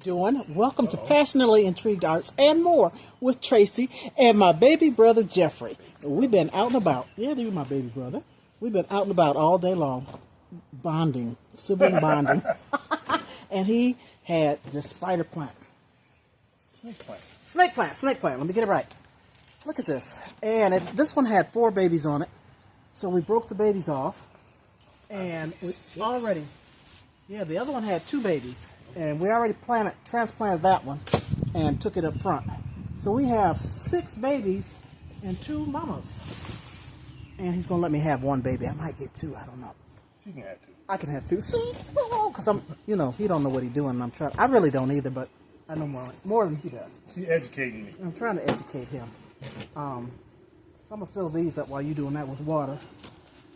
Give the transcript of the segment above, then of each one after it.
doing? Welcome to Passionately Intrigued Arts and More with Tracy and my baby brother Jeffrey. We've been out and about. Yeah, you're my baby brother. We've been out and about all day long, bonding, sibling bonding. And he had this spider plant. Snake plant. Let me get it right. Look at this. And this one had 4 babies on it. So we broke the babies off. And we already, the other one had 2 babies. And we already transplanted that one and took it up front. So we have 6 babies and 2 mamas. And he's going to let me have 1 baby. I might get 2. I don't know. You can have 2. I can have 2. See? Because I'm, he don't know what he's doing. And I'm trying. I really don't either, but I know more than he does. She's educating me. I'm trying to educate him. So I'm going to fill these up while you're doing that with water.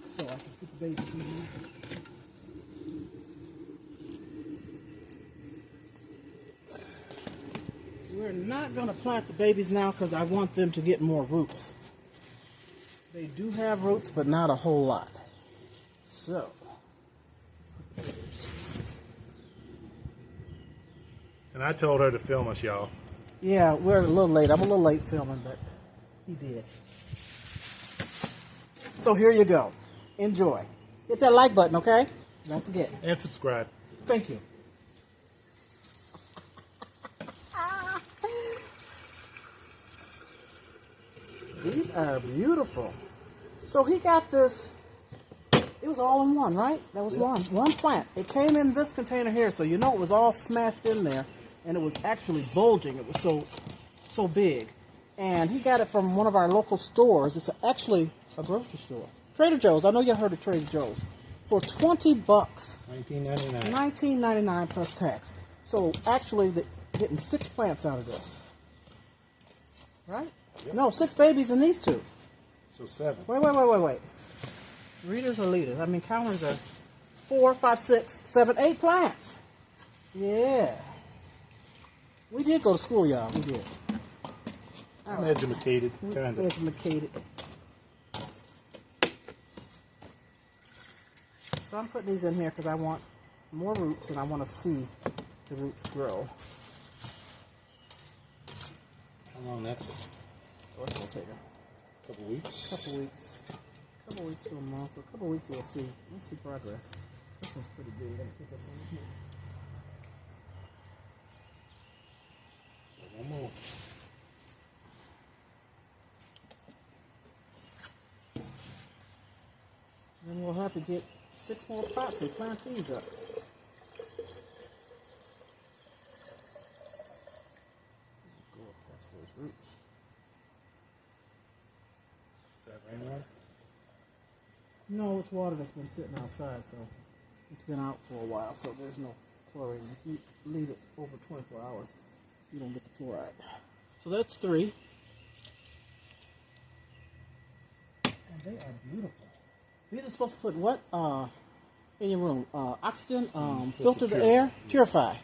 So I can put the babies in here. We're not going to plant the babies now because I want them to get more roots. They do have roots, but not a whole lot. So, and I told her to film us, y'all. Yeah, we're a little late. I'm a little late filming, but he did. So here you go. Enjoy. Hit that like button, okay? Don't forget. And subscribe. Thank you. These are beautiful. So he got this, it was all in one, right? That was one plant. It came in this container here, so you know it was all smashed in there, and it was actually bulging. It was so big. And he got it from one of our local stores. It's actually a grocery store. Trader Joe's. I know you heard of Trader Joe's. For $20. $19.99. $19.99 plus tax. So actually, they're getting 6 plants out of this. Right? Yep. No, 6 babies in these 2. So 7. Wait. Readers or leaders? I mean, counters are 4, 5, 6, 7, 8 plants. Yeah. We did go to school, y'all. We did. I'm educated, kind of. Educated. So I'm putting these in here because I want more roots and I want to see the roots grow. How long that take? Oh, it's going to take a couple weeks. Couple weeks to a month. Or a couple weeks we'll see. We'll see progress. This one's pretty big. Let me put this one in here. One more. Then we'll have to get 6 more pots and plant these up. Go past those roots. Is that rainwater? No, it's water that's been sitting outside, so it's been out for a while, so there's no chlorine. If you leave it over 24 hours, you don't get the fluoride. So that's 3. And they are beautiful. These are supposed to put what in your room? Oxygen, filter the air, purify.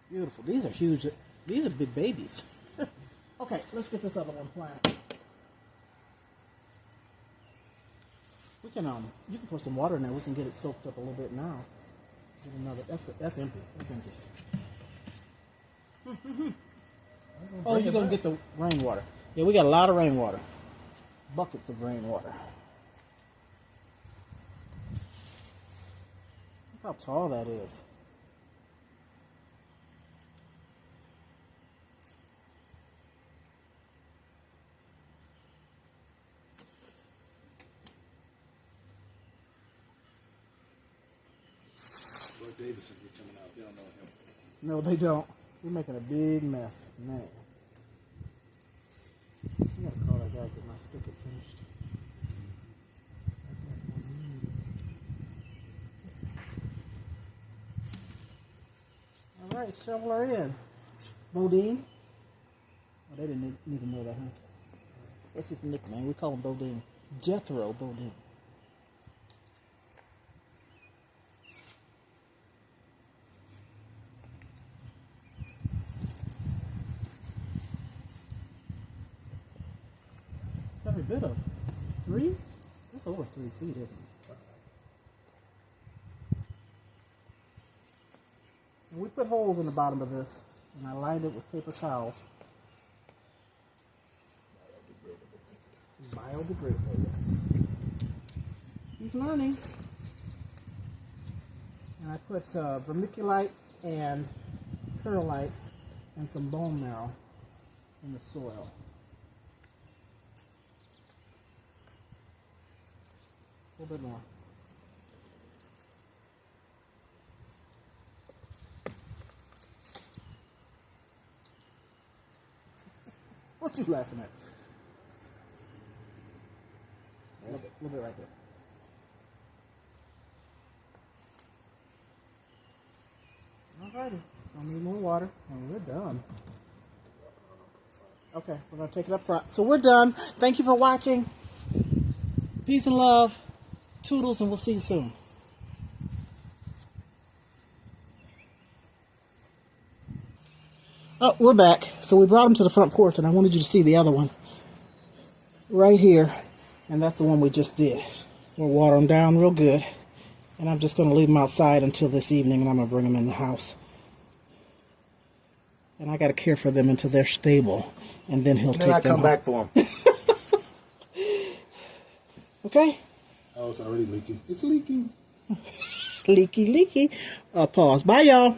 Beautiful. These are huge. These are big babies. Okay, let's get this other one planted. We can you can put some water in there. We can get it soaked up a little bit now. Get another. That's empty. That's empty. Oh, you're gonna get the rainwater. Yeah, we got a lot of rainwater. Buckets of rainwater. Look how tall that is. Davidson be coming out. They don't know him. No, they don't. We're making a big mess, man. I gotta call that guy to get my spigot finished. All right, shovel her in. Bodine. Oh, they didn't even know that, huh? That's his nickname. We call him Bodine. Jethro Bodine. Every bit of 3? That's over 3 feet, isn't it? And we put holes in the bottom of this, and I lined it with paper towels. Biodegradable, yes. He's learning. And I put vermiculite and perlite and some bone marrow in the soil. A little bit more. What you laughing at? A little bit right there. Alrighty, it's gonna need more water, and we're done. Okay, we're gonna take it up front. So we're done. Thank you for watching. Peace and love. Toodles, and we'll see you soon. Oh, we're back. So we brought them to the front porch, and I wanted you to see the other one right here. And that's the one we just did. We'll water them down real good. And I'm just going to leave them outside until this evening, and I'm going to bring them in the house. And I got to care for them until they're stable. And then he'll take them. Then I come back for them. Okay? Oh, it's already leaking. It's leaking. Leaky, leaky. Pause. Bye, y'all.